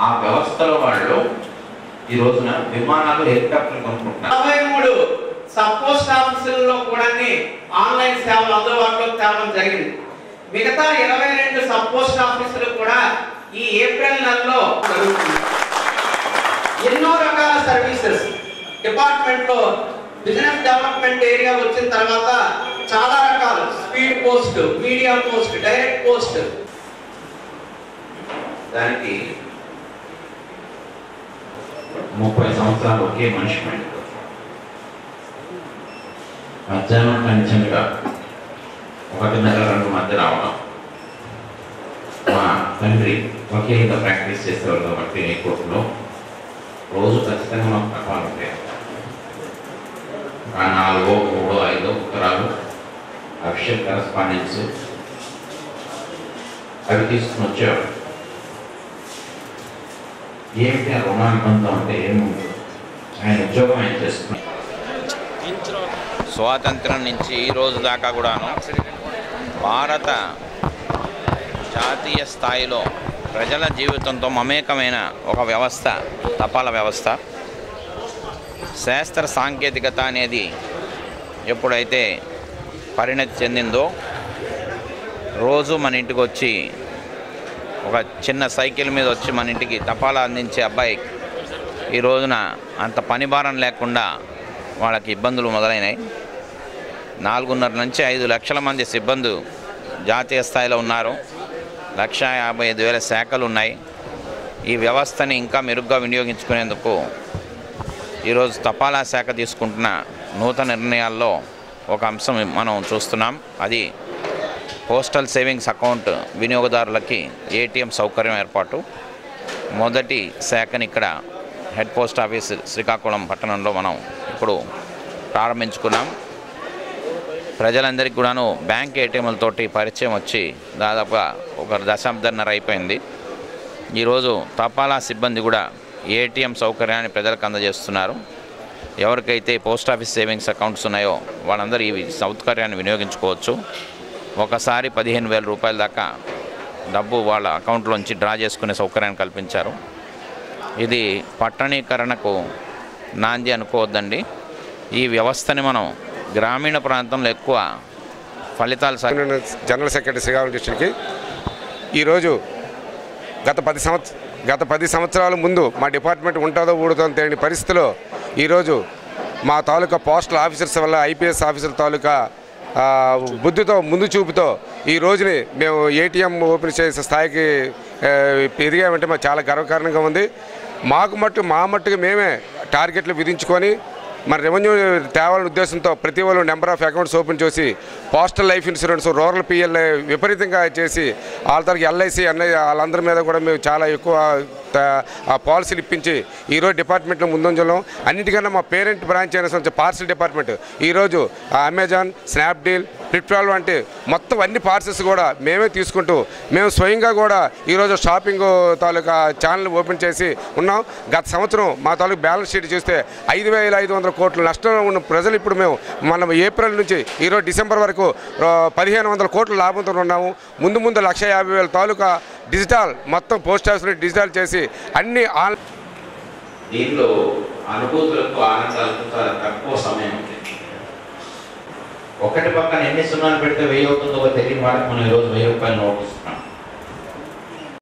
ఆ వ్యవస్థలో వాళ్ళు ఈ రోజున విమానాలు, హెలికాప్టర్లు కొనుక్కుంటున్నారు. 43 సబ్ పోస్ట్ ఆఫీసులలో కూడా ఆన్లైన్ సేవలు అందుబాటులోకి తేవడం జరిగింది. మిగతా 22 సబ్ పోస్ట్ ఆఫీసులు కూడా ఈ ఏప్రిల్ నెలలో జరుగుతుంది. ఎన్నో రకాల సర్వీసెస్ డిపార్ట్మెంట్ లో బిజినెస్ డెవలప్మెంట్ ఏరియా వచ్చిన తర్వాత చాలా రకాలు speed post, medium post, direct post. దానికి 30 సంవత్సరాలు ఒకే మనిషి మైండ్. మధ్యాహ్నం కంచెంగా 1:30-2 మధ్య రావడం. మా తండ్రి వకీలుగా ప్రాక్టీస్ చేసేవారు కాబట్టి కోర్టులో రోజు ఖచ్చితంగా మాకు తపాలు ఉంటాయి. 4, 3, 5 ఉత్తరాలు, అఫీషియల్ కరెస్పాండెన్స్ అవి తీసుకుని వచ్చేవారు. ఏమిటి ఆ రుణానుబంధం అంటే ఏముంది? ఆయన ఉద్యోగం ఆయన చేస్తున్నారు. స్వాతంత్రం నుంచి ఈ రోజు దాకా కూడాను భారత జాతీయ స్థాయిలో ప్రజల జీవితంతో మమేకమైన ఒక వ్యవస్థ తపాలా వ్యవస్థ. శాస్త్ర సాంకేతికత అనేది ఎప్పుడైతే పరిణతి చెందిందో, రోజు మన ఇంటికి వచ్చి ఒక చిన్న సైకిల్ మీద వచ్చి మన ఇంటికి తపాలా అందించే అబ్బాయి ఈ రోజున అంత పని భారం లేకుండా వాళ్ళకి ఇబ్బందులు మొదలైనాయి. 4.5 నుంచి 5 లక్షల మంది సిబ్బంది జాతీయ స్థాయిలో ఉన్నారు. 1,55,000 శాఖలు ఉన్నాయి. ఈ వ్యవస్థని ఇంకా మెరుగ్గా వినియోగించుకునేందుకు ఈరోజు తపాలా శాఖ తీసుకుంటున్న నూతన నిర్ణయాల్లో ఒక అంశం మనం చూస్తున్నాం. అది పోస్టల్ సేవింగ్స్ అకౌంట్ వినియోగదారులకి ఏటీఎం సౌకర్యం ఏర్పాటు. మొదటి శాఖని ఇక్కడ హెడ్ పోస్ట్ ఆఫీస్ శ్రీకాకుళం పట్టణంలో మనం ఇప్పుడు ప్రారంభించుకున్నాం. ప్రజలందరికీ కూడాను బ్యాంక్ ఏటీఎంలతోటి పరిచయం వచ్చి దాదాపుగా 1 దశాబ్దన్నర అయిపోయింది. ఈరోజు తపాలా సిబ్బంది కూడా ఏటీఎం సౌకర్యాన్ని ప్రజలకు అందజేస్తున్నారు. ఎవరికైతే పోస్ట్ ఆఫీస్ సేవింగ్స్ అకౌంట్స్ ఉన్నాయో వాళ్ళందరూ ఈ సౌకర్యాన్ని వినియోగించుకోవచ్చు. ఒకసారి 15,000 రూపాయల దాకా డబ్బు వాళ్ళ అకౌంట్లోంచి డ్రా చేసుకునే సౌకర్యాన్ని కల్పించారు. ఇది పట్టణీకరణకు నాంది అనుకోవద్దండి. ఈ వ్యవస్థని మనం గ్రామీణ ప్రాంతంలో ఎక్కువ ఫలితాలు. జనరల్ సెక్రటరీ శ్రీకాకుళం డిస్ట్రిక్ట్కి ఈరోజు గత 10 సంవత్సరాల ముందు మా డిపార్ట్మెంట్ ఉంటుందో ఊడుతుందో తెలియని పరిస్థితిలో ఈరోజు మా తాలూకా పోస్టల్ ఆఫీసర్స్ వల్ల, ఐపీఎస్ ఆఫీసర్ తాలూకా బుద్ధితో, ముందు చూపుతో ఈ రోజుని మేము ఏటీఎం ఓపెన్ చేసే స్థాయికి ఎదిగామంటే మాకు చాలా గర్వకారణంగా ఉంది. మా మట్టుకు మేమే టార్గెట్లు విధించుకొని మన రెవెన్యూ తేవాలనే ఉద్దేశంతో ప్రతి వాళ్ళు నెంబర్ ఆఫ్ అకౌంట్స్ ఓపెన్ చేసి postal life insurance, rural PL విపరీతంగా చేసి వాళ్ళ తరగతి ఎల్ఐసి వాళ్ళందరి మీద కూడా మేము చాలా ఎక్కువ పాలసీలు ఇప్పించి ఈరోజు డిపార్ట్మెంట్లో ముందంజలో. అన్నిటికన్నా మా పేరెంట్ బ్రాంచ్ అయిన పార్సల్ డిపార్ట్మెంట్ ఈరోజు అమెజాన్, స్నాప్డీల్, ఫ్లిప్కార్ట్ వంటి మొత్తం అన్ని పార్సల్స్ కూడా మేమే తీసుకుంటూ మేము స్వయంగా కూడా ఈరోజు షాపింగ్ తాలూకా ఛానల్ ఓపెన్ చేసి ఉన్నాం. గత సంవత్సరం మా తాలూకు బ్యాలెన్స్ షీట్ చూస్తే 5,500 కోట్ల నష్టంలో ఉన్న ప్రజలు ఇప్పుడు మనం ఏప్రిల్ నుంచి ఈరోజు డిసెంబర్ వరకు 1,500 కోట్ల లాభంతో ఉన్నాము. ముందు 1,50,000 తాలూకా డిజిటల్ మొత్తం పోస్ట్ ఆఫీస్ డిజిటల్ చేసి అన్ని దీనిలో అనుభూతులకు, ఆనందాలకు చాలా తక్కువ సమయం ఉంది. ఒకటి పక్కన ఎన్ని సున్నాలు పెడితే 1000 అవుతుందో తెలియని వాళ్ళకి మనం ఈరోజు 1000 రూపాయలు నోట్ ఇస్తున్నాం.